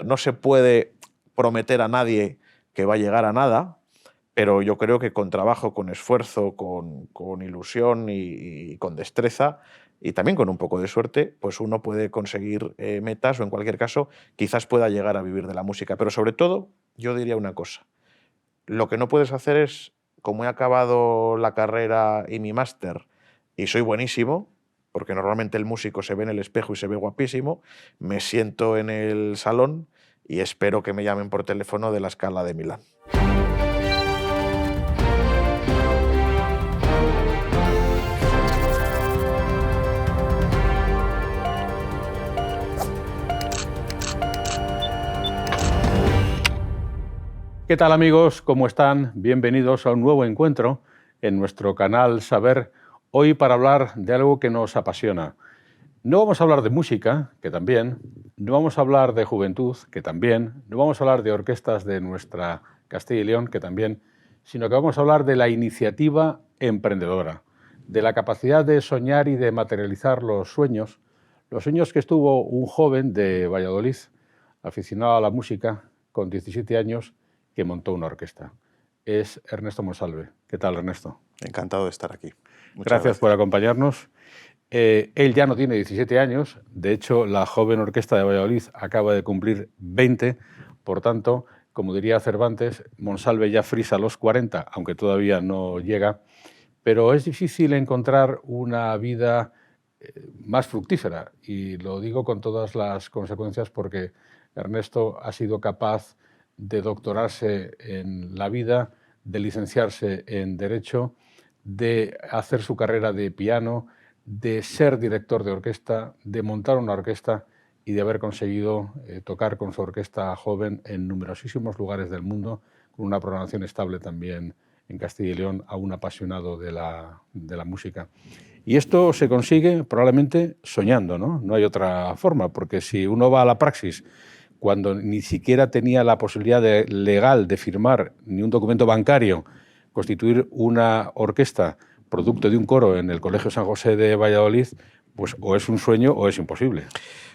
no se puede prometer a nadie que va a llegar a nada, pero yo creo que con trabajo, con esfuerzo, con ilusión y con destreza, y también con un poco de suerte, pues uno puede conseguir metas o, en cualquier caso, quizás pueda llegar a vivir de la música. Pero sobre todo, yo diría una cosa: lo que no puedes hacer es, como he acabado la carrera y mi máster y soy buenísimo, porque normalmente el músico se ve en el espejo y se ve guapísimo, me siento en el salón y espero que me llamen por teléfono de la Scala de Milán. ¿Qué tal, amigos? ¿Cómo están? Bienvenidos a un nuevo encuentro en nuestro canal Saber, hoy para hablar de algo que nos apasiona. No vamos a hablar de música, que también, no vamos a hablar de juventud, que también, no vamos a hablar de orquestas de nuestra Castilla y León, que también, sino que vamos a hablar de la iniciativa emprendedora, de la capacidad de soñar y de materializar los sueños que estuvo un joven de Valladolid, aficionado a la música, con 17 años, que montó una orquesta. Es Ernesto Monsalve. ¿Qué tal, Ernesto? Encantado de estar aquí. Gracias por acompañarnos. Él ya no tiene 17 años, de hecho la joven orquesta de Valladolid acaba de cumplir 20, por tanto, como diría Cervantes, Monsalve ya frisa los 40, aunque todavía no llega, pero es difícil encontrar una vida más fructífera, y lo digo con todas las consecuencias porque Ernesto ha sido capaz de doctorarse en la vida, de licenciarse en Derecho, de hacer su carrera de piano, de ser director de orquesta, de montar una orquesta y de haber conseguido tocar con su orquesta joven en numerosísimos lugares del mundo, con una programación estable también en Castilla y León, a un apasionado de la música. Y esto se consigue probablemente soñando, ¿no? No hay otra forma, porque si uno va a la praxis cuando ni siquiera tenía la posibilidad legal de firmar ni un documento bancario, constituir una orquesta producto de un coro en el Colegio San José de Valladolid, pues o es un sueño o es imposible.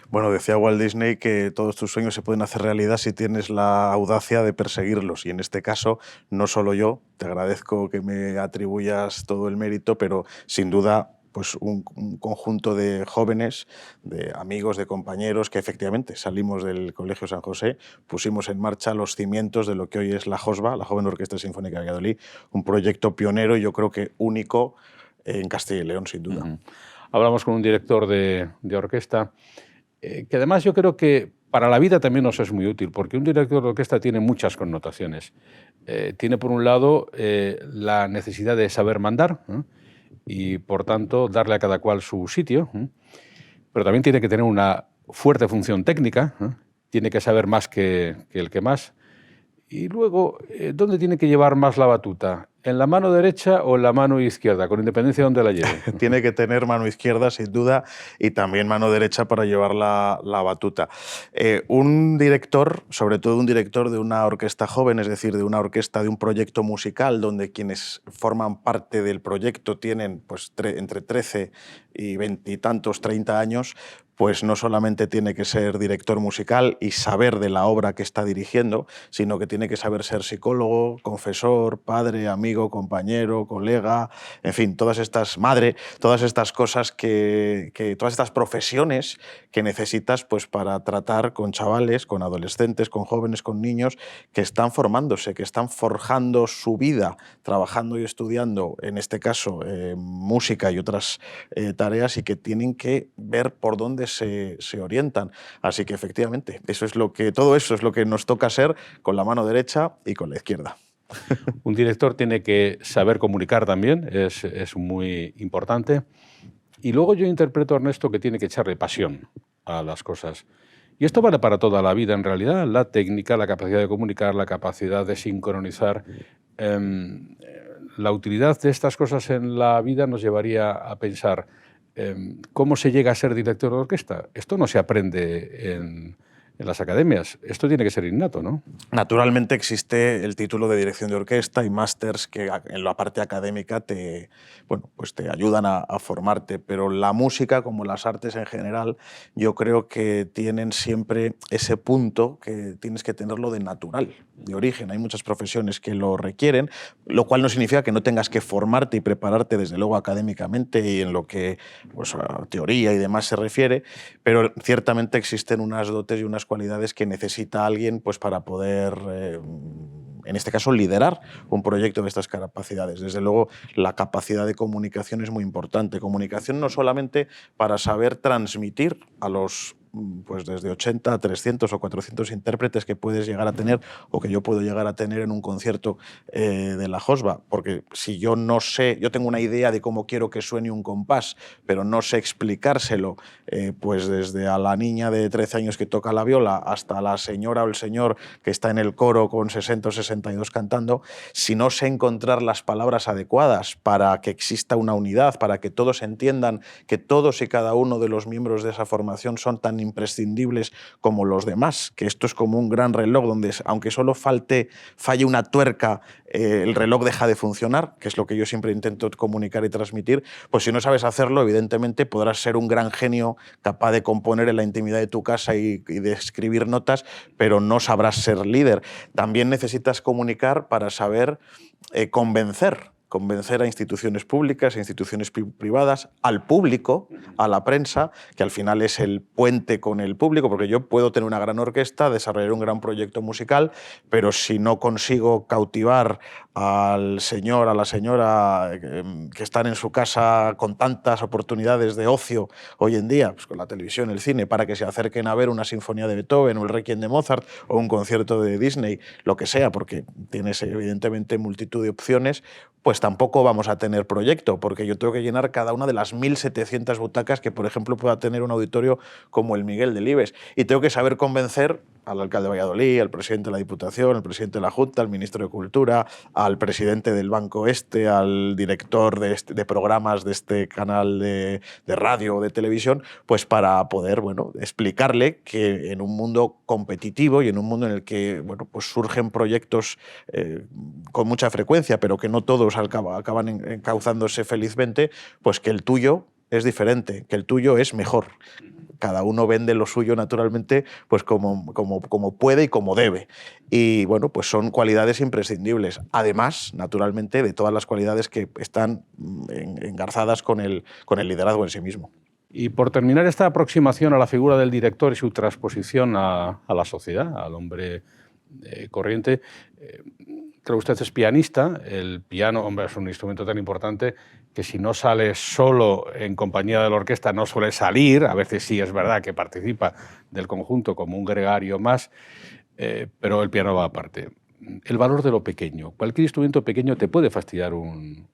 Bueno, decía Walt Disney que todos tus sueños se pueden hacer realidad si tienes la audacia de perseguirlos, y en este caso no solo yo, te agradezco que me atribuyas todo el mérito, pero sin duda pues un conjunto de jóvenes, de amigos, de compañeros, que efectivamente salimos del Colegio San José, pusimos en marcha los cimientos de lo que hoy es la JOSVA, la Joven Orquesta Sinfónica de Valladolid, un proyecto pionero y yo creo que único en Castilla y León, sin duda. Hablamos con un director de orquesta, que además yo creo que para la vida también nos es muy útil, porque un director de orquesta tiene muchas connotaciones. Tiene, por un lado, la necesidad de saber mandar, y, por tanto, darle a cada cual su sitio, pero también tiene que tener una fuerte función técnica, tiene que saber más que el que más. Y luego, ¿dónde tiene que llevar más la batuta? ¿En la mano derecha o en la mano izquierda, con independencia de dónde la lleve? Tiene que tener mano izquierda, sin duda, y también mano derecha para llevar la batuta. Un director, sobre todo un director de una orquesta joven, es decir, de una orquesta, de un proyecto musical, donde quienes forman parte del proyecto tienen pues, entre 13 y 20 y tantos, 30 años, pues no solamente tiene que ser director musical y saber de la obra que está dirigiendo, sino que tiene que saber ser psicólogo, confesor, padre, amigo, compañero, colega, en fin, todas estas, madre, todas estas cosas todas estas profesiones que necesitas pues, para tratar con chavales, con adolescentes, con jóvenes, con niños que están formándose, que están forjando su vida, trabajando y estudiando, en este caso, música y otras tareas, y que tienen que ver por dónde se orientan. Así que efectivamente, todo eso es lo que nos toca ser con la mano derecha y con la izquierda. Un director tiene que saber comunicar también, es muy importante. Y luego yo interpreto, Ernesto, que tiene que echarle pasión a las cosas. Y esto vale para toda la vida, en realidad. La técnica, la capacidad de comunicar, la capacidad de sincronizar. La utilidad de estas cosas en la vida nos llevaría a pensar ¿cómo se llega a ser director de orquesta? Esto no se aprende en las academias. Esto tiene que ser innato, ¿no? Naturalmente existe el título de dirección de orquesta y másters que en la parte académica te, bueno, pues te ayudan a formarte, pero la música, como las artes en general, yo creo que tienen siempre ese punto que tienes que tenerlo de natural, de origen. Hay muchas profesiones que lo requieren, lo cual no significa que no tengas que formarte y prepararte desde luego académicamente y en lo que pues, a teoría y demás se refiere, pero ciertamente existen unas dotes y unas cualidades que necesita alguien pues, para poder, en este caso, liderar un proyecto de estas capacidades. Desde luego, la capacidad de comunicación es muy importante. Comunicación no solamente para saber transmitir a los pues desde 80 a 300 o 400 intérpretes que puedes llegar a tener o que yo puedo llegar a tener en un concierto de la Josba, porque si yo no sé, yo tengo una idea de cómo quiero que suene un compás, pero no sé explicárselo, pues desde a la niña de 13 años que toca la viola hasta la señora o el señor que está en el coro con 60 o 62 cantando, si no sé encontrar las palabras adecuadas para que exista una unidad, para que todos entiendan que todos y cada uno de los miembros de esa formación son tan imprescindibles como los demás, que esto es como un gran reloj donde aunque solo falle una tuerca, el reloj deja de funcionar, que es lo que yo siempre intento comunicar y transmitir, pues si no sabes hacerlo, evidentemente podrás ser un gran genio capaz de componer en la intimidad de tu casa y de escribir notas, pero no sabrás ser líder. También necesitas comunicar para saber convencer a instituciones públicas, a instituciones privadas, al público, a la prensa, que al final es el puente con el público, porque yo puedo tener una gran orquesta, desarrollar un gran proyecto musical, pero si no consigo cautivar al señor, a la señora que están en su casa con tantas oportunidades de ocio hoy en día, pues con la televisión, el cine, para que se acerquen a ver una sinfonía de Beethoven o el Requiem de Mozart o un concierto de Disney, lo que sea, porque tienes evidentemente multitud de opciones, pues tampoco vamos a tener proyecto, porque yo tengo que llenar cada una de las 1.700 butacas que, por ejemplo, pueda tener un auditorio como el Miguel Delibes. Y tengo que saber convencer al alcalde de Valladolid, al presidente de la Diputación, al presidente de la Junta, al ministro de Cultura, al presidente del Banco Este, al director de programas de este canal de radio o de televisión, pues para poder explicarle que en un mundo competitivo y en un mundo en el que pues surgen proyectos con mucha frecuencia, pero que no todos acaban encauzándose felizmente, pues que el tuyo es diferente, que el tuyo es mejor. Cada uno vende lo suyo naturalmente pues como puede y como debe. Y bueno, pues son cualidades imprescindibles. Además, naturalmente, de todas las cualidades que están engarzadas con el liderazgo en sí mismo. Y por terminar esta aproximación a la figura del director y su transposición a la sociedad, al hombre corriente, creo que usted es pianista. El piano, hombre, es un instrumento tan importante que si no sale solo en compañía de la orquesta no suele salir. A veces sí es verdad que participa del conjunto como un gregario más, pero el piano va aparte. El valor de lo pequeño. Cualquier instrumento pequeño te puede fastidiar un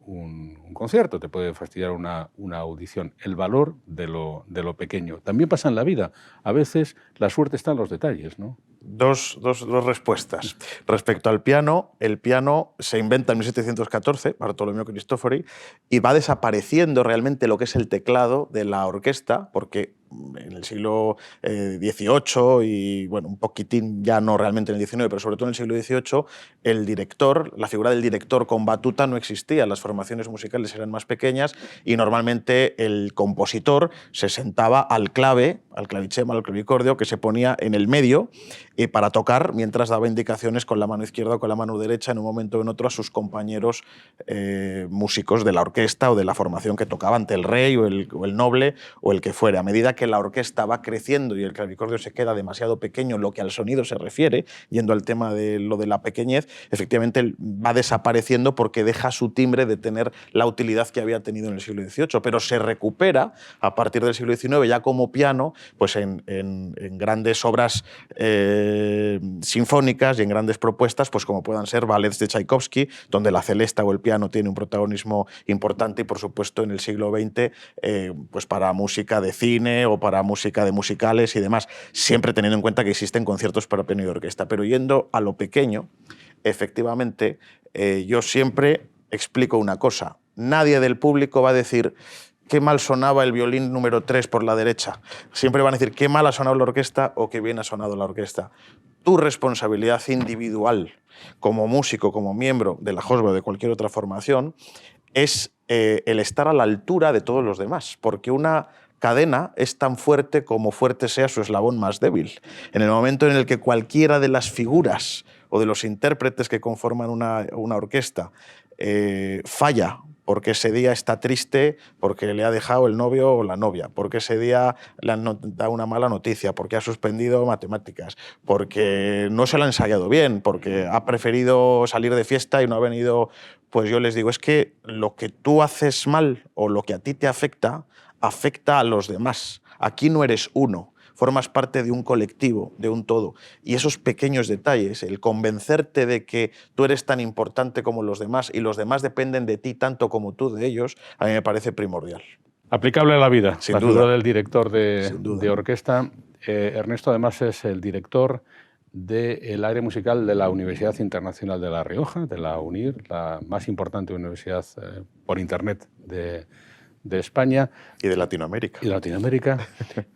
concierto, te puede fastidiar una audición. El valor de lo pequeño. También pasa en la vida. A veces la suerte está en los detalles, ¿no? Dos respuestas. Respecto al piano, el piano se inventa en 1714, Bartolomeo Cristofori, y va desapareciendo realmente lo que es el teclado de la orquesta, porque en el siglo XVIII y un poquitín ya no realmente en el XIX, pero sobre todo en el siglo XVIII, el director, la figura del director con batuta no existía. Las formaciones musicales eran más pequeñas y normalmente el compositor se sentaba al clave, al clavicema, al clavicordio, que se ponía en el medio para tocar mientras daba indicaciones con la mano izquierda o con la mano derecha en un momento o en otro a sus compañeros músicos de la orquesta o de la formación que tocaba ante el rey o el noble o el que fuera. A medida que la orquesta va creciendo y el clavicordio se queda demasiado pequeño en lo que al sonido se refiere, yendo al tema de lo de la pequeñez, efectivamente va desapareciendo porque deja su timbre de tener la utilidad que había tenido en el siglo XVIII, pero se recupera a partir del siglo XIX ya como piano pues en grandes obras sinfónicas y en grandes propuestas, pues como puedan ser ballets de Tchaikovsky, donde la celesta o el piano tiene un protagonismo importante, y por supuesto en el siglo XX pues para música de cine o para música de musicales y demás, siempre teniendo en cuenta que existen conciertos para piano y orquesta. Pero yendo a lo pequeño, efectivamente, yo siempre explico una cosa. Nadie del público va a decir qué mal sonaba el violín número 3 por la derecha. Siempre van a decir qué mal ha sonado la orquesta o qué bien ha sonado la orquesta. Tu responsabilidad individual como músico, como miembro de la JOSB o de cualquier otra formación, es el estar a la altura de todos los demás, porque una cadena es tan fuerte como fuerte sea su eslabón más débil. En el momento en el que cualquiera de las figuras o de los intérpretes que conforman una orquesta falla, porque ese día está triste, porque le ha dejado el novio o la novia, porque ese día le han dado una mala noticia, porque ha suspendido matemáticas, porque no se lo ha ensayado bien, porque ha preferido salir de fiesta y no ha venido. Pues yo les digo, es que lo que tú haces mal o lo que a ti te afecta, afecta a los demás. Aquí no eres uno, formas parte de un colectivo, de un todo. Y esos pequeños detalles, el convencerte de que tú eres tan importante como los demás y los demás dependen de ti tanto como tú de ellos, a mí me parece primordial. Aplicable a la vida, Sin la duda. figura del director Sin duda. de orquesta. Ernesto además es el director del área musical de la Universidad Internacional de La Rioja, de la UNIR, la más importante universidad por internet de España. Y de Latinoamérica. Y de Latinoamérica.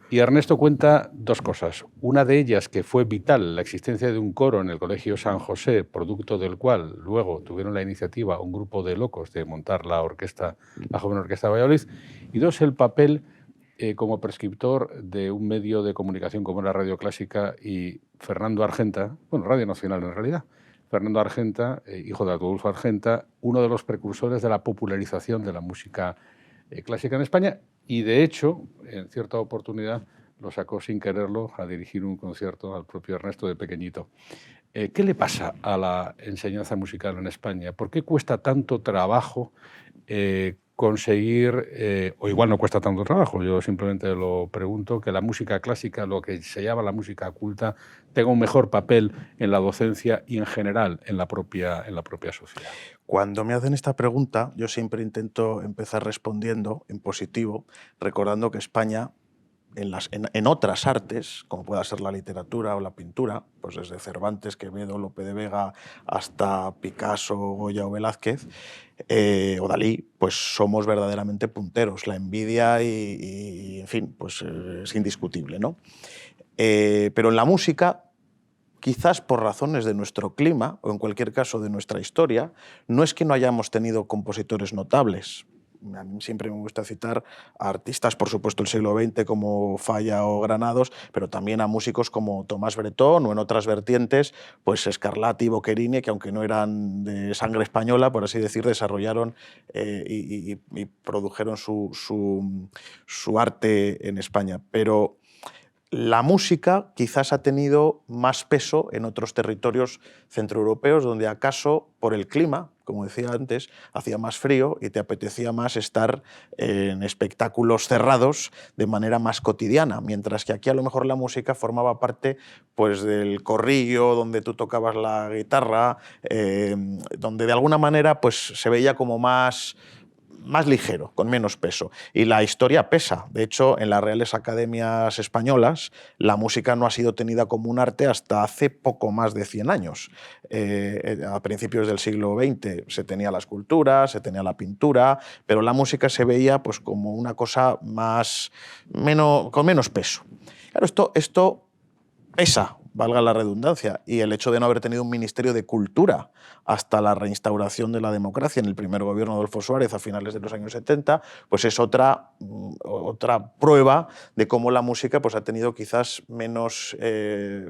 Y Ernesto cuenta dos cosas. Una de ellas, que fue vital, la existencia de un coro en el Colegio San José, producto del cual luego tuvieron la iniciativa un grupo de locos de montar la Joven Orquesta de Valladolid. Y dos, el papel como prescriptor de un medio de comunicación como era Radio Clásica y Fernando Argenta, bueno, Radio Nacional en realidad, Fernando Argenta, hijo de Adolfo Argenta, uno de los precursores de la popularización de la música clásica en España, y de hecho, en cierta oportunidad, lo sacó sin quererlo a dirigir un concierto al propio Ernesto de pequeñito. ¿Qué le pasa a la enseñanza musical en España? ¿Por qué cuesta tanto trabajo conseguir, o igual no cuesta tanto trabajo, yo simplemente lo pregunto, que la música clásica, lo que se llama la música culta, tenga un mejor papel en la docencia y en general en la propia sociedad? Cuando me hacen esta pregunta, yo siempre intento empezar respondiendo en positivo, recordando que España, en otras artes, como pueda ser la literatura o la pintura, pues desde Cervantes, Quevedo, Lope de Vega, hasta Picasso, Goya o Velázquez, o Dalí, pues somos verdaderamente punteros. La envidia y en fin, pues es indiscutible, ¿no? Pero en la música, quizás por razones de nuestro clima, o en cualquier caso de nuestra historia, no es que no hayamos tenido compositores notables. A mí siempre me gusta citar a artistas, por supuesto, del siglo XX como Falla o Granados, pero también a músicos como Tomás Bretón o en otras vertientes, pues Scarlatti y Boccherini, que aunque no eran de sangre española, por así decir, desarrollaron y produjeron su arte en España. Pero la música quizás ha tenido más peso en otros territorios centroeuropeos donde acaso por el clima, como decía antes, hacía más frío y te apetecía más estar en espectáculos cerrados de manera más cotidiana, mientras que aquí a lo mejor la música formaba parte pues, del corrillo donde tú tocabas la guitarra, donde de alguna manera pues, se veía como más ligero, con menos peso. Y la historia pesa. De hecho, en las Reales Academias Españolas, la música no ha sido tenida como un arte hasta hace poco más de 100 años. A principios del siglo XX se tenía la escultura, se tenía la pintura, pero la música se veía pues, como una cosa con menos peso. Claro, esto pesa, valga la redundancia, y el hecho de no haber tenido un Ministerio de Cultura hasta la reinstauración de la democracia en el primer gobierno de Adolfo Suárez a finales de los años 70, pues es otra prueba de cómo la música pues, ha tenido quizás menos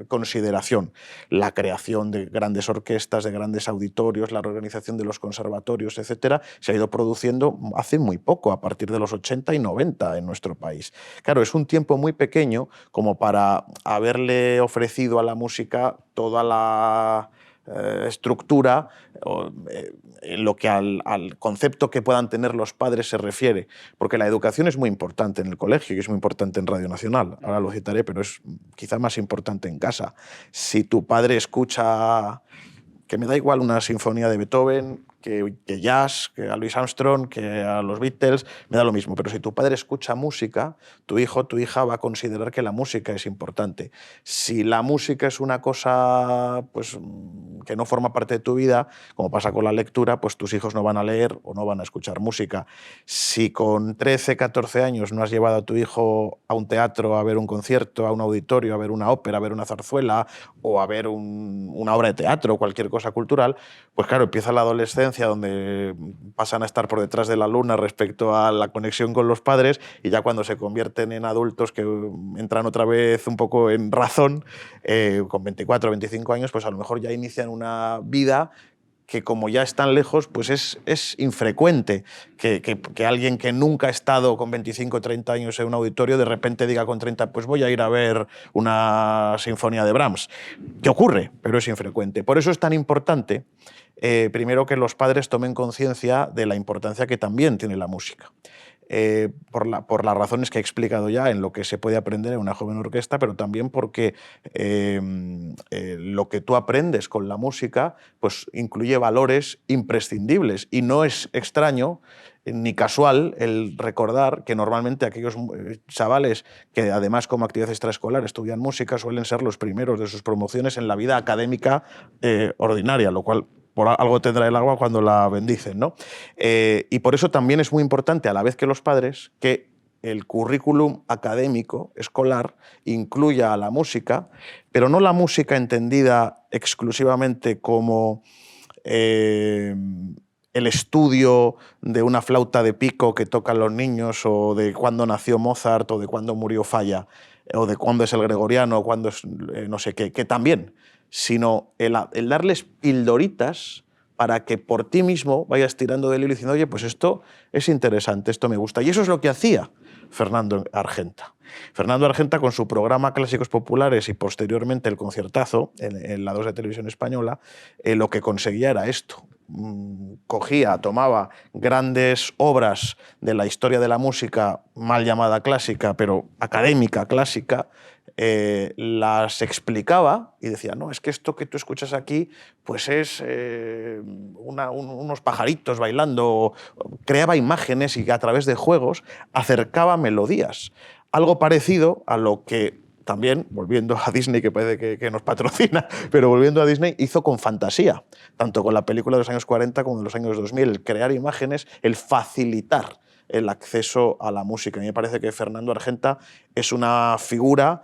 consideración. La creación de grandes orquestas, de grandes auditorios, la reorganización de los conservatorios, etcétera, se ha ido produciendo hace muy poco, a partir de los 80 y 90 en nuestro país. Claro, es un tiempo muy pequeño como para haberle ofrecido a la música toda la estructura en lo que al concepto que puedan tener los padres se refiere, porque la educación es muy importante en el colegio y es muy importante en Radio Nacional, ahora lo citaré, pero es quizá más importante en casa. Si tu padre escucha, que me da igual una sinfonía de Beethoven, que jazz, que a Louis Armstrong, que a los Beatles, me da lo mismo. Pero si tu padre escucha música, tu hijo, tu hija va a considerar que la música es importante. Si la música es una cosa pues, que no forma parte de tu vida, como pasa con la lectura, pues tus hijos no van a leer o no van a escuchar música. Si con 13, 14 años no has llevado a tu hijo a un teatro a ver un concierto, a un auditorio, a ver una ópera, a ver una zarzuela o a ver una obra de teatro o cualquier cosa cultural, pues claro, empieza la adolescencia donde pasan a estar por detrás de la luna respecto a la conexión con los padres, y ya cuando se convierten en adultos que entran otra vez un poco en razón, con 24 o 25 años, pues a lo mejor ya inician una vida que, como ya están lejos, pues es infrecuente que alguien que nunca ha estado con 25 o 30 años en un auditorio de repente diga con 30, pues voy a ir a ver una sinfonía de Brahms. ¿Qué ocurre? Pero es infrecuente. Por eso es tan importante, primero, que los padres tomen conciencia de la importancia que también tiene la música. Por las razones que he explicado ya en lo que se puede aprender en una joven orquesta, pero también porque lo que tú aprendes con la música pues incluye valores imprescindibles, y no es extraño ni casual el recordar que normalmente aquellos chavales que además como actividad extraescolar estudian música suelen ser los primeros de sus promociones en la vida académica ordinaria, lo cual por algo tendrá el agua cuando la bendicen, ¿no? Y por eso también es muy importante, a la vez que los padres, que el currículum académico escolar incluya a la música, pero no la música entendida exclusivamente como el estudio de una flauta de pico que tocan los niños, o de cuándo nació Mozart, o de cuándo murió Falla, o de cuándo es el gregoriano, o cuándo es no sé qué, que también, sino el darles pildoritas para que por ti mismo vayas tirando del hilo y diciendo, oye, pues esto es interesante, esto me gusta. Y eso es lo que hacía Fernando Argenta. Fernando Argenta, con su programa Clásicos Populares y posteriormente el Conciertazo en la 2 de Televisión Española, lo que conseguía era esto. Cogía, tomaba grandes obras de la historia de la música, mal llamada clásica, pero académica clásica, las explicaba y decía, no, es que esto que tú escuchas aquí pues es unos pajaritos bailando. Creaba imágenes y a través de juegos acercaba melodías. Algo parecido a lo que también, volviendo a Disney, que parece que nos patrocina, pero volviendo a Disney, hizo con Fantasía, tanto con la película de los años 40 como de los años 2000, el crear imágenes, el facilitar el acceso a la música. A mí me parece que Fernando Argenta es una figura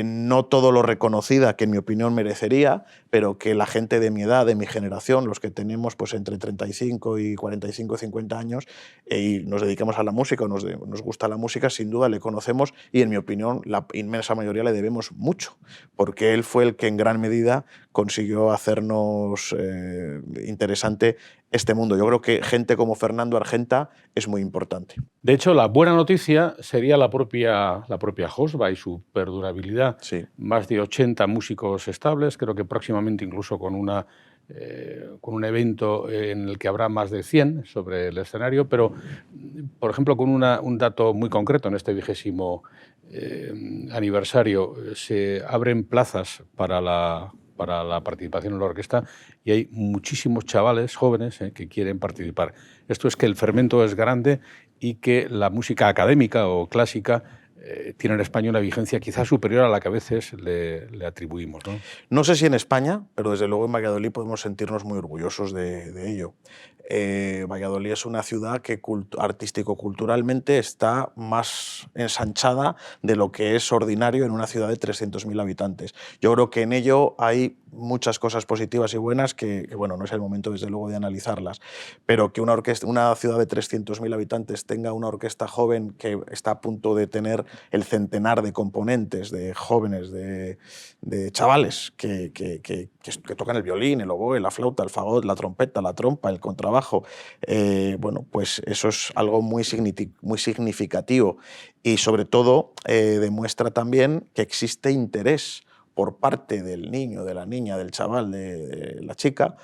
no todo lo reconocida que en mi opinión merecería, pero que la gente de mi edad, de mi generación, los que tenemos pues entre 35 y 45, 50 años y nos dedicamos a la música o nos gusta la música, sin duda le conocemos, y en mi opinión la inmensa mayoría le debemos mucho, porque él fue el que en gran medida consiguió hacernos interesante este mundo. Yo creo que gente como Fernando Argenta es muy importante. De hecho, la buena noticia sería la propia Josba y su perdurabilidad. Sí. Más de 80 músicos estables, creo que próximamente incluso con un evento en el que habrá más de 100 sobre el escenario, pero, por ejemplo, con un dato muy concreto, en este 20º aniversario se abren plazas para la participación en la orquesta, y hay muchísimos chavales jóvenes que quieren participar. Esto es que el fermento es grande y que la música académica o clásica tiene en España una vigencia quizás superior a la que a veces le atribuimos, ¿no? No sé si en España, pero desde luego en Valladolid podemos sentirnos muy orgullosos de ello. Valladolid es una ciudad que artístico-culturalmente está más ensanchada de lo que es ordinario en una ciudad de 300.000 habitantes. Yo creo que en ello hay muchas cosas positivas y buenas que, bueno, no es el momento desde luego de analizarlas, pero que una ciudad de 300.000 habitantes tenga una orquesta joven que está a punto de tener el centenar de componentes, de jóvenes, de chavales que tocan el violín, el oboe, la flauta, el fagot, la trompeta, la trompa, el contrabajo. Bueno, pues eso es algo muy significativo, y sobre todo demuestra también que existe interés por parte del niño, de la niña, del chaval, de la chica,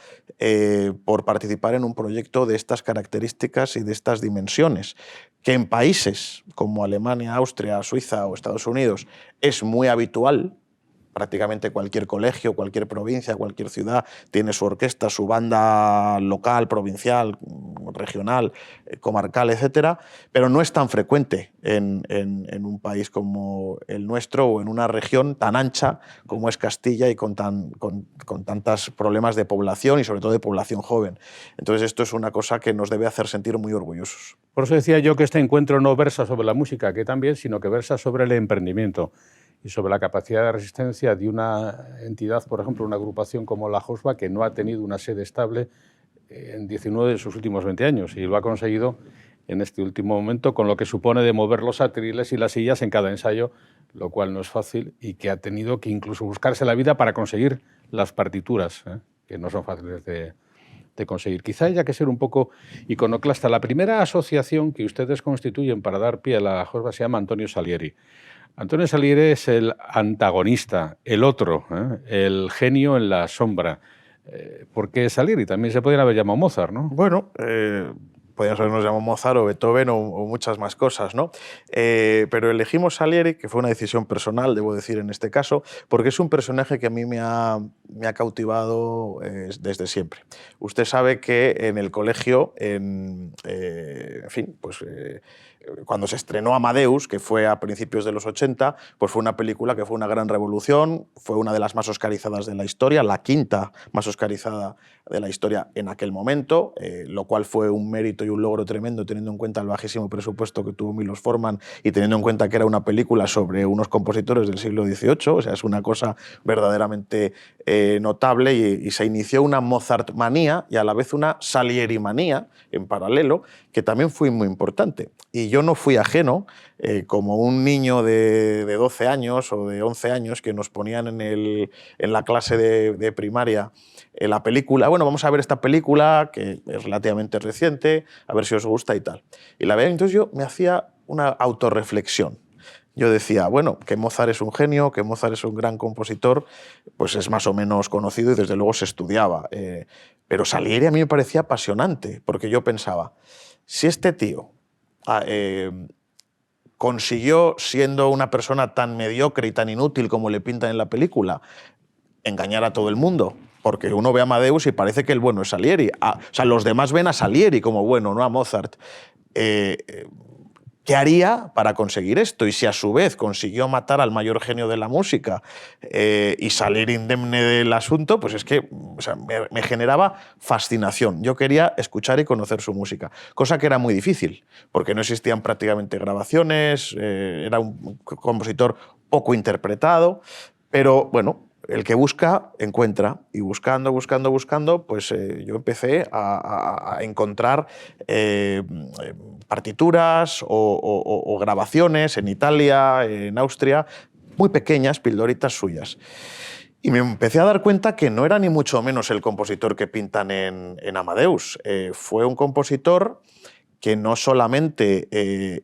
por participar en un proyecto de estas características y de estas dimensiones, que en países como Alemania, Austria, Suiza o Estados Unidos es muy habitual. Prácticamente cualquier colegio, cualquier provincia, cualquier ciudad tiene su orquesta, su banda local, provincial, regional, comarcal, etcétera, pero no es tan frecuente en un país como el nuestro o en una región tan ancha como es Castilla y con tantos problemas de población y sobre todo de población joven. Entonces esto es una cosa que nos debe hacer sentir muy orgullosos. Por eso decía yo que este encuentro no versa sobre la música, que también, sino que versa sobre el emprendimiento y sobre la capacidad de resistencia de una entidad, por ejemplo, una agrupación como la JOSBA, que no ha tenido una sede estable en 19 de sus últimos 20 años y lo ha conseguido en este último momento, con lo que supone de mover los atriles y las sillas en cada ensayo, lo cual no es fácil y que ha tenido que incluso buscarse la vida para conseguir las partituras, que no son fáciles de conseguir. Quizá haya que ser un poco iconoclasta. La primera asociación que ustedes constituyen para dar pie a la JOSBA se llama Antonio Salieri. Antonio Salieri es el antagonista, el otro, el genio en la sombra. ¿Por qué Salieri? También se podrían haber llamado Mozart, ¿no? Bueno, podríamos habernos llamado Mozart o Beethoven o muchas más cosas, ¿no? Pero elegimos Salieri, que fue una decisión personal, debo decir en este caso, porque es un personaje que a mí me ha cautivado desde siempre. Usted sabe que en el colegio, en fin, pues cuando se estrenó Amadeus, que fue a principios de los 80, pues fue una película que fue una gran revolución, fue una de las más oscarizadas de la historia, la quinta más oscarizada de la historia en aquel momento, lo cual fue un mérito y un logro tremendo teniendo en cuenta el bajísimo presupuesto que tuvo Milos Forman y teniendo en cuenta que era una película sobre unos compositores del siglo XVIII, o sea, es una cosa verdaderamente notable y se inició una Mozart-manía y a la vez una Salieri-manía en paralelo, que también fue muy importante. Y yo no fui ajeno, como un niño de 12 años o de 11 años que nos ponían en la clase de primaria la película. Bueno, vamos a ver esta película, que es relativamente reciente, a ver si os gusta y tal. Y la veía, entonces yo me hacía una autorreflexión. Yo decía, bueno, que Mozart es un genio, que Mozart es un gran compositor, pues es más o menos conocido y desde luego se estudiaba. Pero Salieri a mí me parecía apasionante, porque yo pensaba, si este tío consiguió, siendo una persona tan mediocre y tan inútil como le pintan en la película, engañar a todo el mundo, porque uno ve a Amadeus y parece que el bueno es Salieri. O sea, los demás ven a Salieri como bueno, no a Mozart. ¿Qué haría para conseguir esto? Y si a su vez consiguió matar al mayor genio de la música y salir indemne del asunto, pues es que o sea, me generaba fascinación. Yo quería escuchar y conocer su música, cosa que era muy difícil, porque no existían prácticamente grabaciones, era un compositor poco interpretado, pero bueno, el que busca, encuentra. Y buscando, pues yo empecé a encontrar partituras o grabaciones en Italia, en Austria, muy pequeñas, pildoritas suyas. Y me empecé a dar cuenta que no era ni mucho menos el compositor que pintan en Amadeus. Fue un compositor que no solamente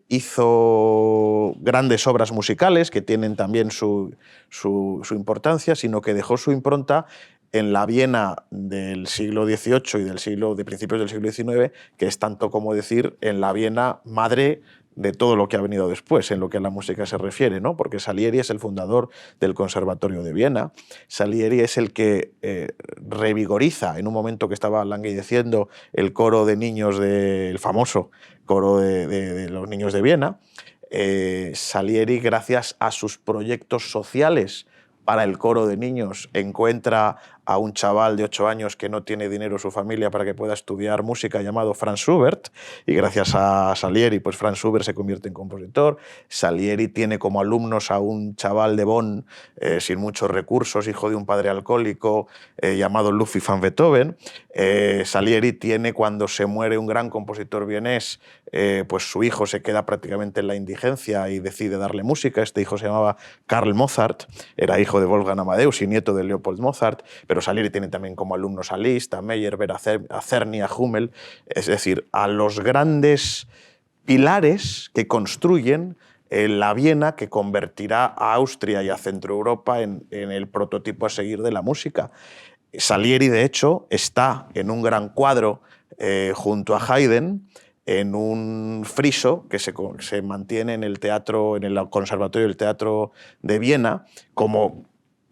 hizo grandes obras musicales, que tienen también su importancia, sino que dejó su impronta en la Viena del siglo XVIII y de principios del siglo XIX, que es tanto como decir en la Viena madre de todo lo que ha venido después, en lo que a la música se refiere, ¿no? Porque Salieri es el fundador del Conservatorio de Viena, Salieri es el que revigoriza, en un momento que estaba languideciendo, el coro de niños, el famoso coro de los niños de Viena. Salieri, gracias a sus proyectos sociales para el coro de niños, encuentra a un chaval de 8 años que no tiene dinero su familia para que pueda estudiar música, llamado Franz Schubert, y gracias a Salieri, pues Franz Schubert se convierte en compositor. Salieri tiene como alumnos a un chaval de Bonn sin muchos recursos, hijo de un padre alcohólico, llamado Ludwig van Beethoven. Salieri tiene, cuando se muere un gran compositor vienés, pues su hijo se queda prácticamente en la indigencia y decide darle música. Este hijo se llamaba Karl Mozart, era hijo de Wolfgang Amadeus y nieto de Leopold Mozart, pero Salieri tiene también como alumnos a Liszt, a Meyerbeer, a Czerny, a Hummel, es decir, a los grandes pilares que construyen la Viena que convertirá a Austria y a Centroeuropa en el prototipo a seguir de la música. Salieri, de hecho, está en un gran cuadro junto a Haydn, en un friso que se mantiene en el Conservatorio del Teatro de Viena como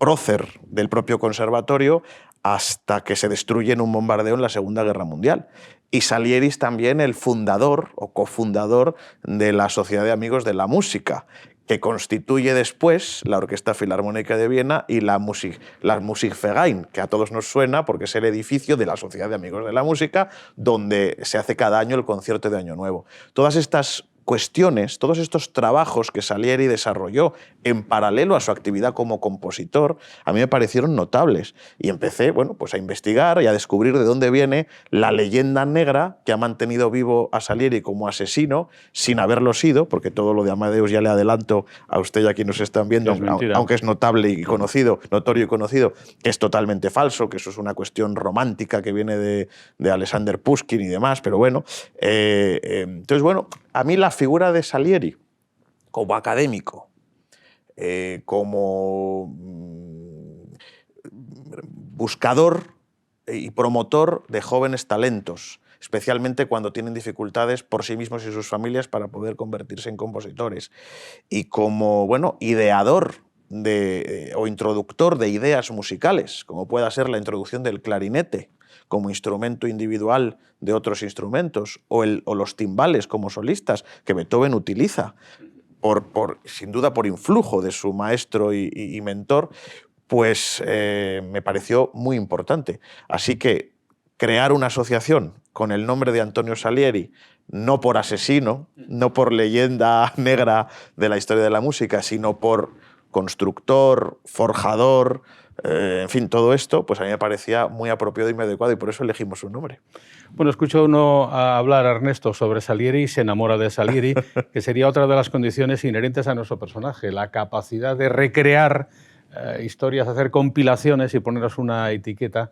prócer del propio conservatorio hasta que se destruye en un bombardeo en la Segunda Guerra Mundial. Y Salieri es también el fundador o cofundador de la Sociedad de Amigos de la Música, que constituye después la Orquesta Filarmónica de Viena y la Musikverein, que a todos nos suena porque es el edificio de la Sociedad de Amigos de la Música, donde se hace cada año el concierto de Año Nuevo. Todas estas cuestiones, todos estos trabajos que Salieri desarrolló en paralelo a su actividad como compositor, a mí me parecieron notables. Y empecé, bueno, pues a investigar y a descubrir de dónde viene la leyenda negra que ha mantenido vivo a Salieri como asesino sin haberlo sido, porque todo lo de Amadeus ya le adelanto a usted y a quienes nos están viendo, aunque es notable y conocido, notorio y conocido, que es totalmente falso, que eso es una cuestión romántica que viene de Alexander Pushkin y demás, pero bueno. Entonces, bueno, a mí la figura de Salieri como académico, como buscador y promotor de jóvenes talentos, especialmente cuando tienen dificultades por sí mismos y sus familias para poder convertirse en compositores, y como, bueno, ideador o introductor de ideas musicales, como pueda ser la introducción del clarinete como instrumento individual de otros instrumentos, o los timbales como solistas, que Beethoven utiliza, sin duda por influjo de su maestro y mentor, pues me pareció muy importante. Así que crear una asociación con el nombre de Antonio Salieri, no por asesino, no por leyenda negra de la historia de la música, sino por constructor, forjador, en fin, todo esto, pues a mí me parecía muy apropiado y muy adecuado, y por eso elegimos su nombre. Bueno, escucha uno a hablar, Ernesto, sobre Salieri y se enamora de Salieri, que sería otra de las condiciones inherentes a nuestro personaje, la capacidad de recrear historias, hacer compilaciones y ponerles una etiqueta,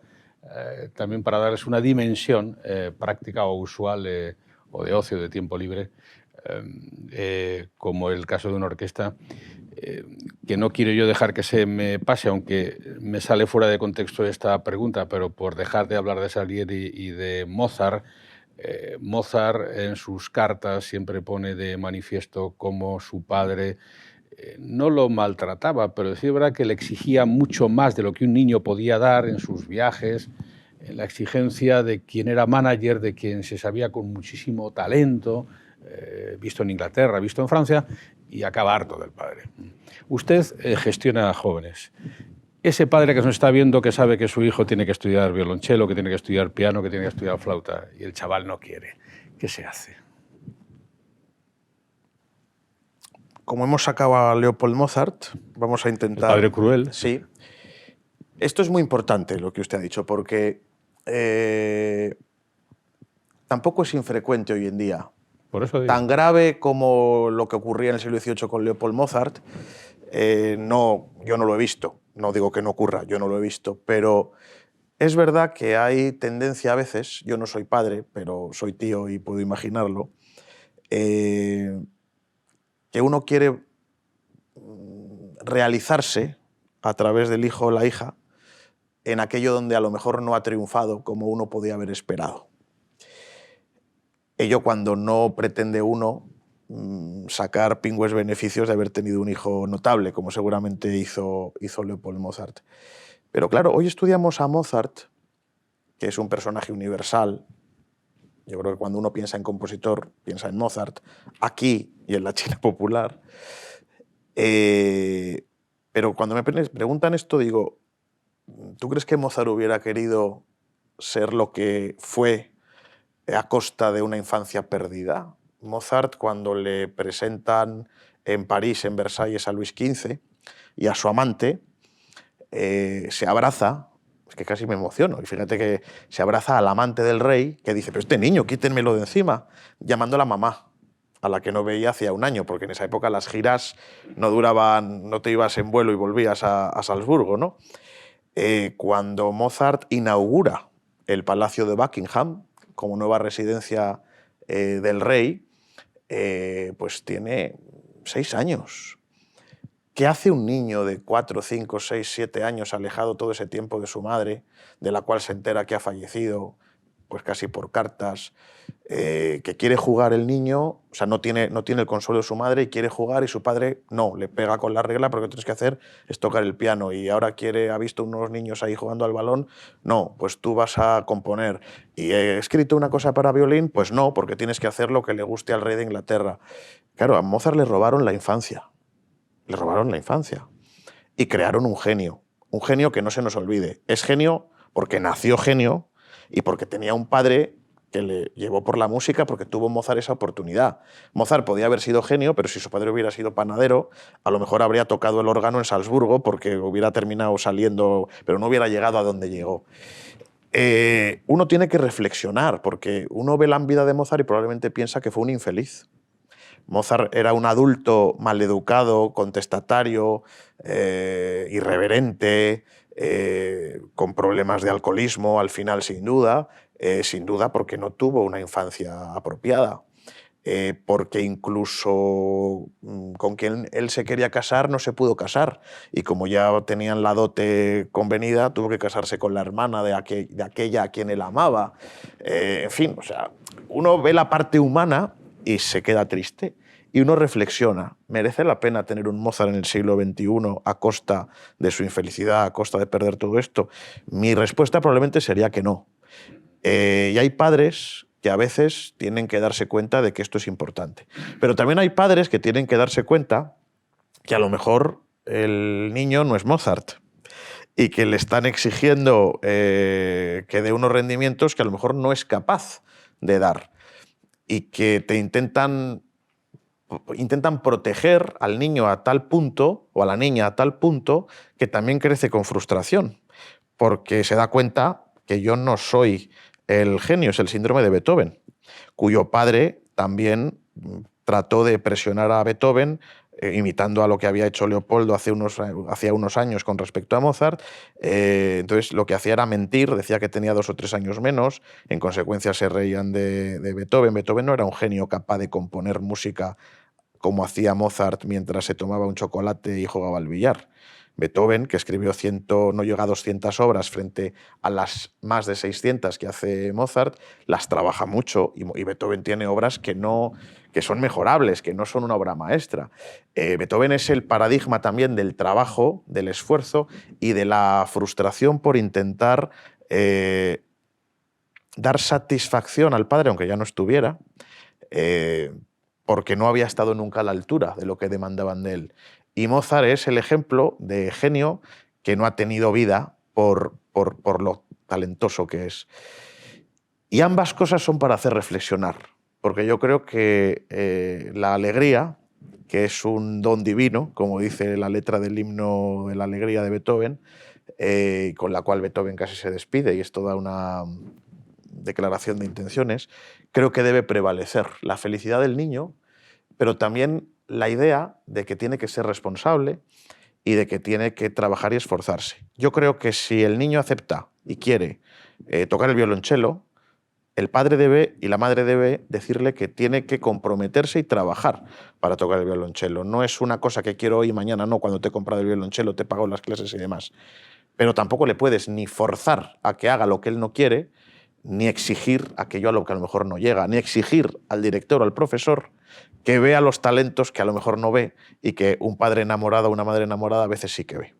también para darles una dimensión práctica o usual o de ocio, de tiempo libre, como el caso de una orquesta, que no quiero yo dejar que se me pase, aunque me sale fuera de contexto esta pregunta, pero por dejar de hablar de Salieri y de Mozart. Mozart en sus cartas siempre pone de manifiesto cómo su padre no lo maltrataba, pero sí es verdad que le exigía mucho más de lo que un niño podía dar en sus viajes, en la exigencia de quien era manager, de quien se sabía con muchísimo talento, visto en Inglaterra, visto en Francia, y acaba harto del padre. Usted gestiona a jóvenes. Ese padre que nos está viendo, que sabe que su hijo tiene que estudiar violonchelo, que tiene que estudiar piano, que tiene que estudiar flauta, y el chaval no quiere, ¿qué se hace? Como hemos sacado a Leopold Mozart, vamos a intentar... El padre cruel. Sí. Esto es muy importante lo que usted ha dicho, porque tampoco es infrecuente hoy en día. Por eso digo. Tan grave como lo que ocurría en el siglo XVIII con Leopold Mozart, yo no lo he visto. No digo que no ocurra, yo no lo he visto, pero es verdad que hay tendencia a veces, yo no soy padre, pero soy tío y puedo imaginarlo, que uno quiere realizarse a través del hijo o la hija en aquello donde a lo mejor no ha triunfado como uno podía haber esperado. Ello cuando no pretende uno sacar pingües beneficios de haber tenido un hijo notable, como seguramente hizo Leopold Mozart. Pero claro, hoy estudiamos a Mozart, que es un personaje universal. Yo creo que cuando uno piensa en compositor, piensa en Mozart, aquí y en la China popular. Pero cuando me preguntan esto, digo, ¿tú crees que Mozart hubiera querido ser lo que fue a costa de una infancia perdida? Mozart, cuando le presentan en París, en Versalles, a Luis XV y a su amante, se abraza, es que casi me emociono, y fíjate que se abraza al amante del rey, que dice, pero este niño, quítenmelo de encima, llamándola mamá, a la que no veía hacía un año, porque en esa época las giras no duraban, no te ibas en vuelo y volvías a Salzburgo, ¿no? Cuando Mozart inaugura el Palacio de Buckingham como nueva residencia del rey, pues tiene 6 años. ¿Qué hace un niño de 4, 5, 6, 7 años alejado todo ese tiempo de su madre, de la cual se entera que ha fallecido, pues casi por cartas, que quiere jugar el niño, o sea, no tiene el consuelo de su madre y quiere jugar y su padre no, le pega con la regla porque lo que tienes que hacer es tocar el piano y ahora ha visto unos niños ahí jugando al balón, no, pues tú vas a componer. ¿Y he escrito una cosa para violín? Pues no, porque tienes que hacer lo que le guste al rey de Inglaterra. Claro, a Mozart le robaron la infancia, y crearon un genio que no se nos olvide. Es genio porque nació genio y porque tenía un padre que le llevó por la música porque tuvo Mozart esa oportunidad. Mozart podía haber sido genio, pero si su padre hubiera sido panadero, a lo mejor habría tocado el órgano en Salzburgo porque hubiera terminado saliendo, pero no hubiera llegado a donde llegó. Uno tiene que reflexionar, porque uno ve la vida de Mozart y probablemente piensa que fue un infeliz. Mozart era un adulto maleducado, contestatario, irreverente, con problemas de alcoholismo al final sin duda porque no tuvo una infancia apropiada, porque incluso con quien él se quería casar no se pudo casar y como ya tenían la dote convenida tuvo que casarse con la hermana de aquella a quien él amaba. En fin, o sea, uno ve la parte humana y se queda triste. Y uno reflexiona, ¿merece la pena tener un Mozart en el siglo XXI a costa de su infelicidad, a costa de perder todo esto? Mi respuesta probablemente sería que no. Y hay padres que a veces tienen que darse cuenta de que esto es importante. Pero también hay padres que tienen que darse cuenta que a lo mejor el niño no es Mozart y que le están exigiendo que dé unos rendimientos que a lo mejor no es capaz de dar y que te intentan proteger al niño a tal punto, o a la niña a tal punto, que también crece con frustración, porque se da cuenta que yo no soy el genio, es el síndrome de Beethoven, cuyo padre también trató de presionar a Beethoven, imitando a lo que había hecho Leopoldo hacía unos años con respecto a Mozart. Entonces lo que hacía era mentir, decía que tenía 2 o 3 años menos, en consecuencia se reían de Beethoven. Beethoven no era un genio capaz de componer música como hacía Mozart mientras se tomaba un chocolate y jugaba al billar. Beethoven, que escribió no llega a 200 obras frente a las más de 600 que hace Mozart, las trabaja mucho y Beethoven tiene obras que son mejorables, que no son una obra maestra. Beethoven es el paradigma también del trabajo, del esfuerzo y de la frustración por intentar dar satisfacción al padre, aunque ya no estuviera, porque no había estado nunca a la altura de lo que demandaban de él. Y Mozart es el ejemplo de genio que no ha tenido vida por lo talentoso que es. Y ambas cosas son para hacer reflexionar, porque yo creo que la alegría, que es un don divino, como dice la letra del himno de la alegría de Beethoven, con la cual Beethoven casi se despide, y es toda una declaración de intenciones, creo que debe prevalecer la felicidad del niño, pero también la idea de que tiene que ser responsable y de que tiene que trabajar y esforzarse. Yo creo que si el niño acepta y quiere tocar el violonchelo, el padre debe y la madre debe decirle que tiene que comprometerse y trabajar para tocar el violonchelo. No es una cosa que quiero hoy y mañana, no, cuando te he comprado el violonchelo, te pago las clases y demás. Pero tampoco le puedes ni forzar a que haga lo que él no quiere, ni exigir aquello a lo que a lo mejor no llega, ni exigir al director o al profesor que vea los talentos que a lo mejor no ve y que un padre enamorado o una madre enamorada a veces sí que ve.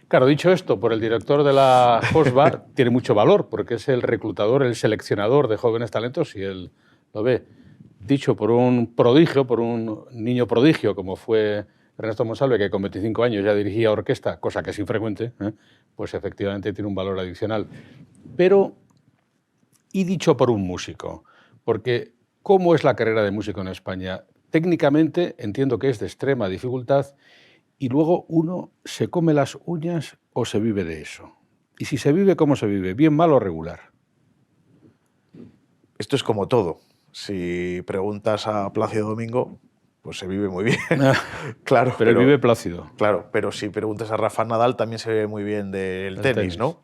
Claro, dicho esto, por el director de la Josbar tiene mucho valor, porque es el reclutador, el seleccionador de jóvenes talentos y él lo ve. Dicho por un prodigio, por un niño prodigio, como fue Ernesto Monsalve, que con 25 años ya dirigía orquesta, cosa que es infrecuente, pues efectivamente tiene un valor adicional. Pero, y dicho por un músico, porque ¿cómo es la carrera de músico en España? Técnicamente entiendo que es de extrema dificultad y luego uno se come las uñas o se vive de eso. Y si se vive, ¿cómo se vive? ¿Bien, mal o regular? Esto es como todo. Si preguntas a Plácido Domingo, pues se vive muy bien. Claro, pero él vive plácido. Claro, pero si preguntas a Rafa Nadal también se vive muy bien del tenis, ¿no?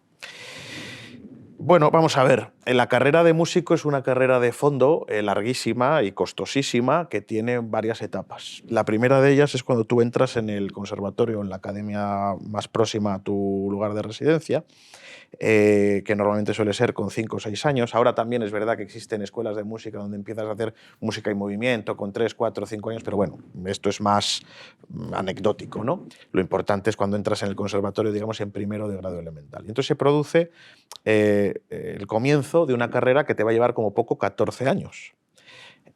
Bueno, vamos a ver. La carrera de músico es una carrera de fondo larguísima y costosísima que tiene varias etapas. La primera de ellas es cuando tú entras en el conservatorio, en la academia más próxima a tu lugar de residencia, que normalmente suele ser con 5 o 6 años. Ahora también es verdad que existen escuelas de música donde empiezas a hacer música y movimiento con 3, 4, 5 años, pero bueno, esto es más anecdótico, ¿no? Lo importante es cuando entras en el conservatorio, digamos, en primero de grado elemental. Y entonces se produce el comienzo de una carrera que te va a llevar como poco 14 años.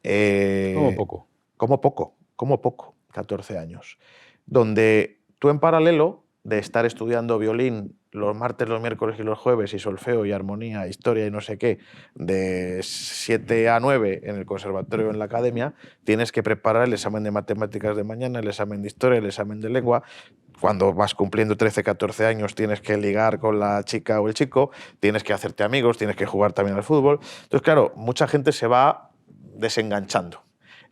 Como poco. Como poco, 14 años. Donde tú en paralelo de estar estudiando violín los martes, los miércoles y los jueves y solfeo y armonía, historia y no sé qué, de 7 a 9 en el conservatorio o en la academia, tienes que preparar el examen de matemáticas de mañana, el examen de historia, el examen de lengua. Cuando vas cumpliendo 13, 14 años tienes que ligar con la chica o el chico, tienes que hacerte amigos, tienes que jugar también al fútbol. Entonces, claro, mucha gente se va desenganchando.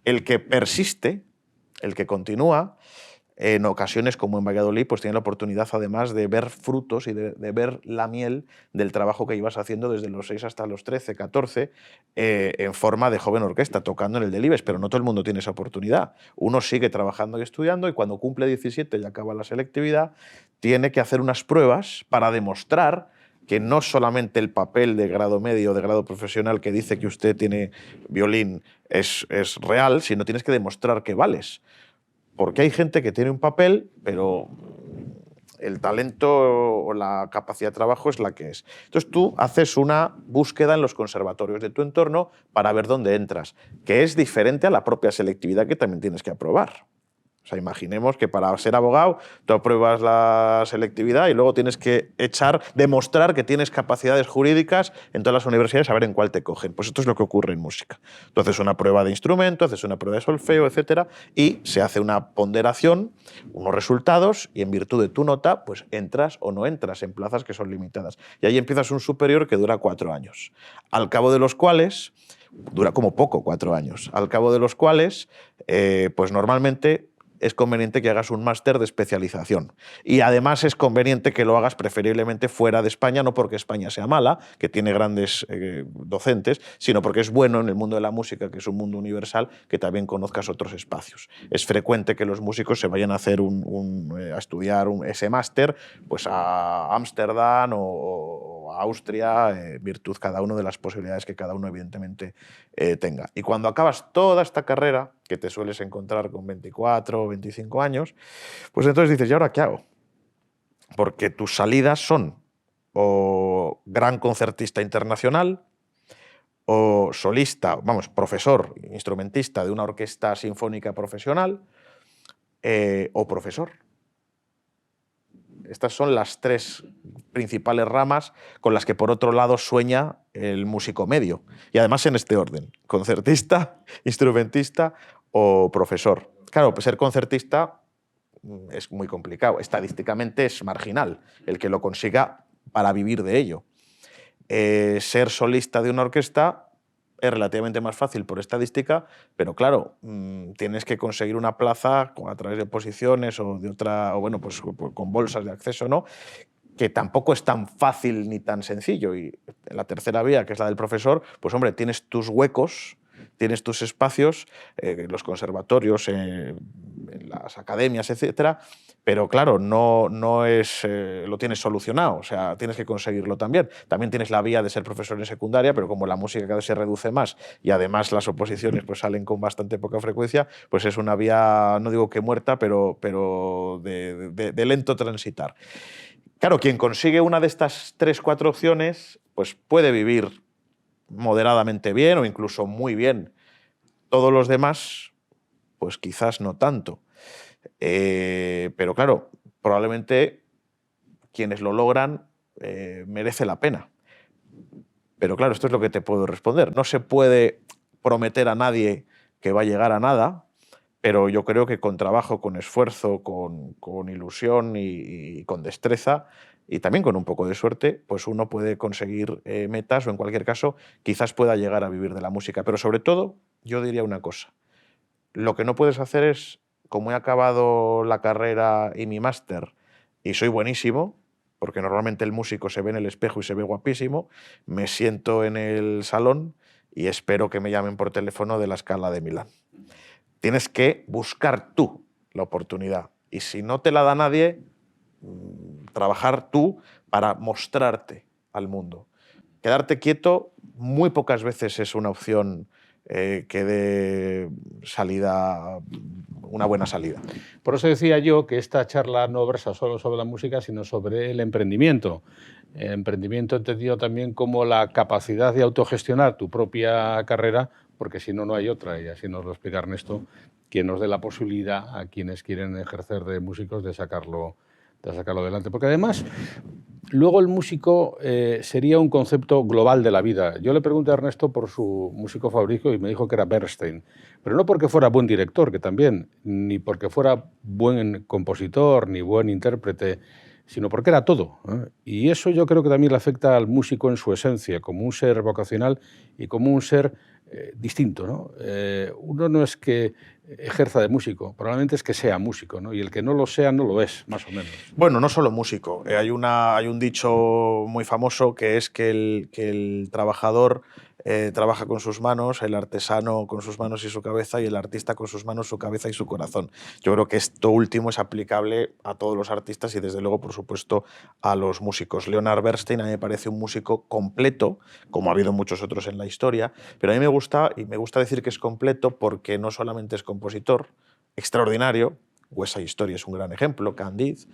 El que persiste, el que continúa, en ocasiones como en Valladolid, pues tiene la oportunidad además de ver frutos y de ver la miel del trabajo que ibas haciendo desde los 6 hasta los 13, 14, en forma de joven orquesta, tocando en el Delibes, pero no todo el mundo tiene esa oportunidad. Uno sigue trabajando y estudiando y cuando cumple 17 y acaba la selectividad, tiene que hacer unas pruebas para demostrar que no solamente el papel de grado medio o de grado profesional que dice que usted tiene violín es real, sino tienes que demostrar que vales. Porque hay gente que tiene un papel, pero el talento o la capacidad de trabajo es la que es. Entonces tú haces una búsqueda en los conservatorios de tu entorno para ver dónde entras, que es diferente a la propia selectividad que también tienes que aprobar. O sea, imaginemos que para ser abogado tú apruebas la selectividad y luego tienes que demostrar que tienes capacidades jurídicas en todas las universidades a ver en cuál te cogen. Pues esto es lo que ocurre en música. Tú haces una prueba de instrumento, haces una prueba de solfeo, etcétera, y se hace una ponderación, unos resultados, y en virtud de tu nota, pues entras o no entras en plazas que son limitadas. Y ahí empiezas un superior que dura 4 años, al cabo de los cuales dura como poco 4 años, al cabo de los cuales, pues normalmente es conveniente que hagas un máster de especialización. Y además es conveniente que lo hagas preferiblemente fuera de España, no porque España sea mala, que tiene grandes docentes, sino porque es bueno en el mundo de la música, que es un mundo universal, que también conozcas otros espacios. Es frecuente que los músicos se vayan a hacer a estudiar ese máster pues a Ámsterdam o a Austria, virtud cada uno de las posibilidades que cada uno evidentemente tenga. Y cuando acabas toda esta carrera, que te sueles encontrar con 24 o 25 años, pues entonces dices, ¿y ahora qué hago? Porque tus salidas son o gran concertista internacional, o solista, vamos, profesor, instrumentista de una orquesta sinfónica profesional, o profesor. Estas son las 3 principales ramas con las que, por otro lado, sueña el músico medio. Y además en este orden: concertista, instrumentista o profesor. Claro, pues ser concertista es muy complicado. Estadísticamente es marginal el que lo consiga para vivir de ello. Ser solista de una orquesta es relativamente más fácil por estadística, pero claro, tienes que conseguir una plaza a través de oposiciones o de otra, o bueno, pues con bolsas de acceso, ¿no? Que tampoco es tan fácil ni tan sencillo. Y en la tercera vía, que es la del profesor, pues hombre, tienes tus huecos, tienes tus espacios, en los conservatorios, en las academias, etcétera, pero claro, no lo tienes solucionado, o sea, tienes que conseguirlo también. También tienes la vía de ser profesor en secundaria, pero como la música cada vez se reduce más y además las oposiciones pues salen con bastante poca frecuencia, pues es una vía, no digo que muerta, pero de lento transitar. Claro, quien consigue una de estas 3, 4 opciones, pues puede vivir moderadamente bien o incluso muy bien. Todos los demás, pues quizás no tanto. Pero claro, probablemente quienes lo logran merece la pena. Pero claro, esto es lo que te puedo responder. No se puede prometer a nadie que va a llegar a nada, pero yo creo que con trabajo, con esfuerzo, con ilusión y con destreza y también con un poco de suerte, pues uno puede conseguir metas o en cualquier caso quizás pueda llegar a vivir de la música. Pero sobre todo, yo diría una cosa. Lo que no puedes hacer es, como he acabado la carrera y mi máster y soy buenísimo, porque normalmente el músico se ve en el espejo y se ve guapísimo, me siento en el salón y espero que me llamen por teléfono de la Scala de Milán. Tienes que buscar tú la oportunidad y si no te la da nadie, trabajar tú para mostrarte al mundo. Quedarte quieto muy pocas veces es una opción que dé salida, una buena salida. Por eso decía yo que esta charla no versa solo sobre la música, sino sobre el emprendimiento. El emprendimiento entendido también como la capacidad de autogestionar tu propia carrera, porque si no, no hay otra, y así nos lo explica Ernesto, quien nos dé la posibilidad a quienes quieren ejercer de músicos de sacarlo adelante. Porque además, luego el músico sería un concepto global de la vida. Yo le pregunté a Ernesto por su músico favorito y me dijo que era Bernstein, pero no porque fuera buen director, que también, ni porque fuera buen compositor, ni buen intérprete, sino porque era todo, ¿eh? Y eso yo creo que también le afecta al músico en su esencia, como un ser vocacional y como un ser distinto, ¿no? Uno no es que ejerza de músico, probablemente es que sea músico, ¿no? Y el que no lo sea no lo es, más o menos. Bueno, no solo músico. Hay un dicho muy famoso que es que el trabajador trabaja con sus manos, el artesano con sus manos y su cabeza y el artista con sus manos, su cabeza y su corazón. Yo creo que esto último es aplicable a todos los artistas y desde luego, por supuesto, a los músicos. Leonard Bernstein a mí me parece un músico completo, como ha habido muchos otros en la historia, pero a mí me gusta decir que es completo porque no solamente es compositor extraordinario, West Side Story es un gran ejemplo, Candide.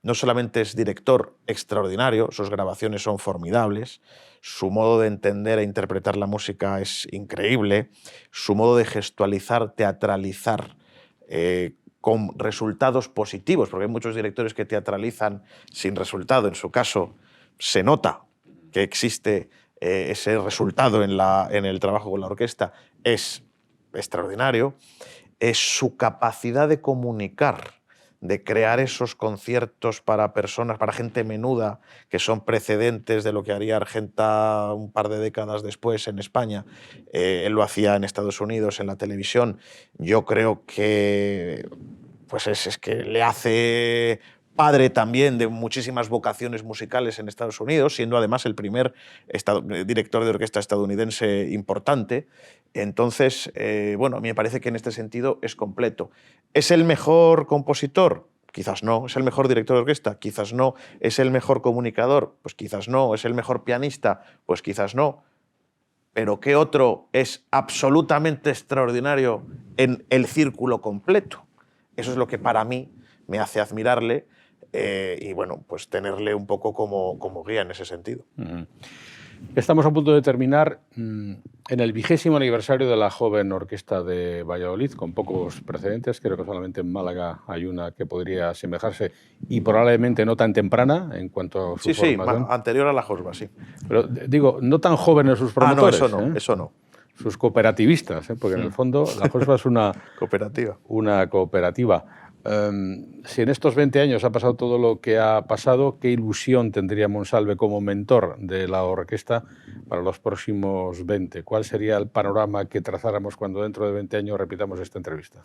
No solamente es director extraordinario, sus grabaciones son formidables, su modo de entender e interpretar la música es increíble, su modo de gestualizar, teatralizar, con resultados positivos, porque hay muchos directores que teatralizan sin resultado. En su caso, se nota que existe ese resultado en el trabajo con la orquesta, es extraordinario. Es su capacidad de comunicar, de crear esos conciertos para personas, para gente menuda, que son precedentes de lo que haría Argenta un par de décadas después en España. Él lo hacía en Estados Unidos, en la televisión. Yo creo que pues es que le hace padre también de muchísimas vocaciones musicales en Estados Unidos, siendo además el primer director de orquesta estadounidense importante. Entonces, bueno, a mí me parece que en este sentido es completo. ¿Es el mejor compositor? Quizás no. ¿Es el mejor director de orquesta? Quizás no. ¿Es el mejor comunicador? Pues quizás no. ¿Es el mejor pianista? Pues quizás no. Pero ¿qué otro es absolutamente extraordinario en el círculo completo? Eso es lo que para mí me hace admirarle y bueno, pues tenerle un poco como guía en ese sentido. Estamos a punto de terminar en el 20º aniversario de la joven orquesta de Valladolid, con pocos precedentes. Creo que solamente en Málaga hay una que podría asemejarse y probablemente no tan temprana en cuanto a su formación. Sí, anterior a la Josba, sí. Pero digo, no tan jóvenes sus promotores. Eso no. Sus cooperativistas, porque en el fondo la Josba es una cooperativa. Si en estos 20 años ha pasado todo lo que ha pasado, ¿qué ilusión tendría Monsalve como mentor de la orquesta para los próximos 20? ¿Cuál sería el panorama que trazáramos cuando dentro de 20 años repitamos esta entrevista?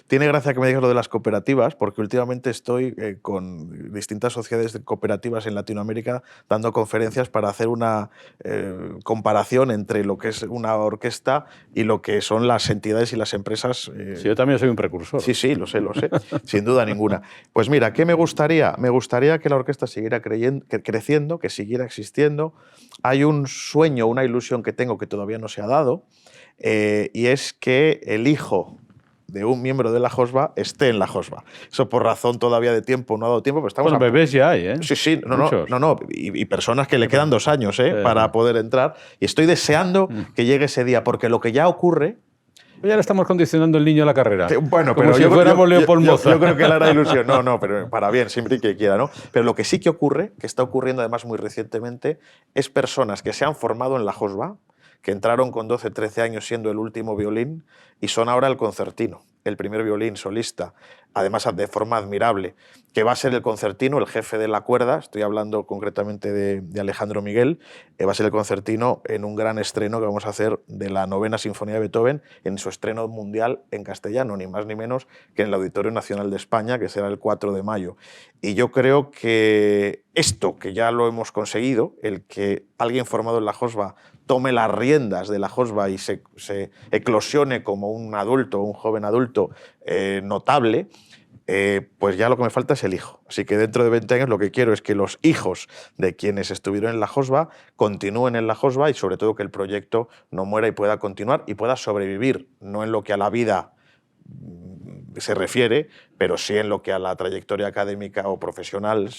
Tiene gracia que me digas lo de las cooperativas, porque últimamente estoy con distintas sociedades cooperativas en Latinoamérica dando conferencias para hacer una comparación entre lo que es una orquesta y lo que son las entidades y las empresas. Sí, yo también soy un precursor. Sí, lo sé. Sin duda ninguna. Pues mira, ¿qué me gustaría? Me gustaría que la orquesta siguiera creciendo, que siguiera existiendo. Hay un sueño, una ilusión que tengo que todavía no se ha dado, y es que el hijo de un miembro de la Josba esté en la Josba. Eso por razón todavía de tiempo, no ha dado tiempo, pero estamos... Bueno, bebés ya hay, ¿eh? Sí, no. Y personas que le quedan 2 años para poder entrar. Y estoy deseando que llegue ese día, porque lo que ya ocurre... Ya le estamos condicionando el niño a la carrera. Bueno, como si fuéramos Leopold Mozart. Yo creo que le hará ilusión. No, pero para bien, siempre que quiera, ¿no? Pero lo que sí que ocurre, que está ocurriendo además muy recientemente, es personas que se han formado en la Josba, que entraron con 12, 13 años siendo el último violín y son ahora el concertino, el primer violín solista. además de forma admirable, que va a ser el concertino, el jefe de la cuerda, estoy hablando concretamente de Alejandro Miguel, va a ser el concertino en un gran estreno que vamos a hacer de la Novena Sinfonía de Beethoven en su estreno mundial en castellano, ni más ni menos que en el Auditorio Nacional de España, que será el 4 de mayo. Y yo creo que esto, que ya lo hemos conseguido, el que alguien formado en la JOSBA tome las riendas de la JOSBA y se eclosione como un adulto, un joven adulto notable, pues ya lo que me falta es el hijo. Así que dentro de 20 años lo que quiero es que los hijos de quienes estuvieron en la JOSBA continúen en la JOSBA y sobre todo que el proyecto no muera y pueda continuar y pueda sobrevivir, no en lo que a la vida se refiere, pero sí en lo que a la trayectoria académica o profesional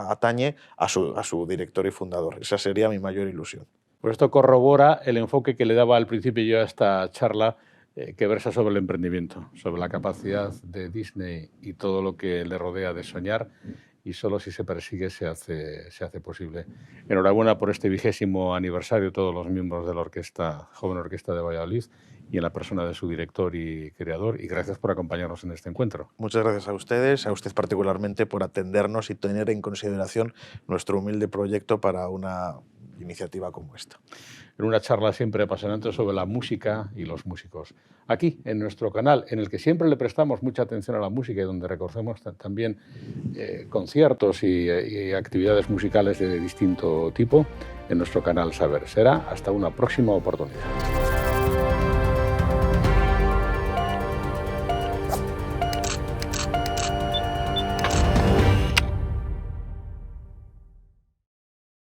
atañe a su director y fundador. Esa sería mi mayor ilusión. Pues esto corrobora el enfoque que le daba al principio yo a esta charla, que versa sobre el emprendimiento, sobre la capacidad de Disney y todo lo que le rodea de soñar, y solo si se persigue se hace posible. Enhorabuena por este 20º aniversario a todos los miembros de la orquesta, Joven Orquesta de Valladolid, y en la persona de su director y creador, y gracias por acompañarnos en este encuentro. Muchas gracias a ustedes, a usted particularmente por atendernos y tener en consideración nuestro humilde proyecto para una iniciativa como esta. En una charla siempre apasionante sobre la música y los músicos. Aquí, en nuestro canal, en el que siempre le prestamos mucha atención a la música y donde reconocemos también conciertos y actividades musicales de distinto tipo, en nuestro canal Saber. Será hasta una próxima oportunidad.